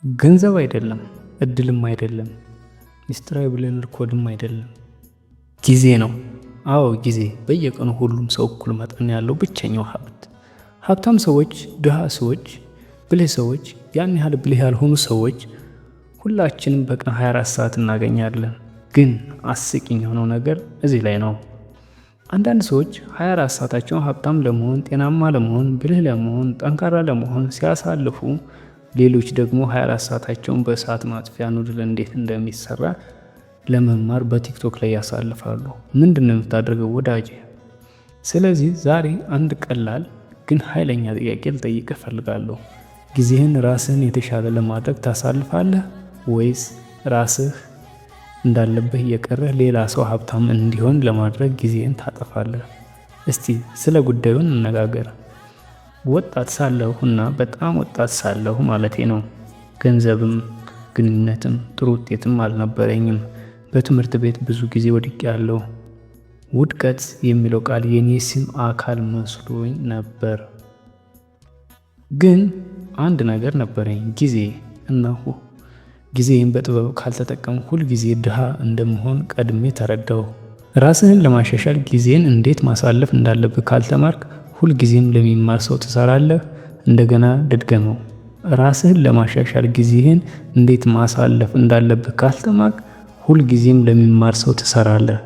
ገንዘብ አይደለም፣ እድልም አይደለም፣ ሚስጥራዊ ብለነር ኮድም አይደለም፣ ጊዜ ነው። አዎ ጊዜ፣ በየቀኑ ሁሉም ሰው እኩል መጠን ያለው ብቸኛው ሀብት። ሀብታም ሰዎች፣ ድሃ ሰዎች፣ ብልህ ሰዎች፣ ያን ያህል ብልህ ያልሆኑ ሰዎች፣ ሁላችንም በቀን 24 ሰዓት እናገኛለን። ግን አስቂኝ የሆነው ነገር እዚህ ላይ ነው። አንዳንድ ሰዎች 24 ሰዓታቸውን ሀብታም ለመሆን፣ ጤናማ ለመሆን፣ ብልህ ለመሆን፣ ጠንካራ ለመሆን ሲያሳልፉ፣ ሌሎች ደግሞ 24 ሰዓታቸውን በእሳት ማጥፊያ ኑድል እንዴት እንደሚሰራ ለመማር በቲክቶክ ላይ ያሳልፋሉ። ምንድን ነው የምታደርገው ወዳጄ? ስለዚህ ዛሬ አንድ ቀላል ግን ኃይለኛ ጥያቄ ልጠይቅህ እፈልጋለሁ። ጊዜህን ራስህን የተሻለ ለማድረግ ታሳልፋለህ ወይስ ራስህ እንዳለብህ እየቀረህ ሌላ ሰው ሀብታም እንዲሆን ለማድረግ ጊዜህን ታጠፋለህ? እስቲ ስለ ጉዳዩ እንነጋገር። ወጣት ሳለሁና በጣም ወጣት ሳለሁ ማለቴ ነው፣ ገንዘብም ግንኙነትም ጥሩ ውጤትም አልነበረኝም። በትምህርት ቤት ብዙ ጊዜ ወድቄያለሁ። ውድቀት የሚለው ቃል የኔ ስም አካል መስሎኝ ነበር። ግን አንድ ነገር ነበረኝ፣ ጊዜ። እነሆ ጊዜን በጥበብ ካልተጠቀም ሁል ጊዜ ድሃ እንደምሆን ቀድሜ ተረዳሁ። ራስህን ለማሻሻል ጊዜን እንዴት ማሳለፍ እንዳለብህ ካልተማርክ ሁልጊዜም ለሚማር ሰው ትሰራለህ። እንደገና ድድገመው። ራስህን ለማሻሻል ጊዜህን እንዴት ማሳለፍ እንዳለብህ ካልተማርክ ሁልጊዜም ለሚማር ሰው ትሰራለህ።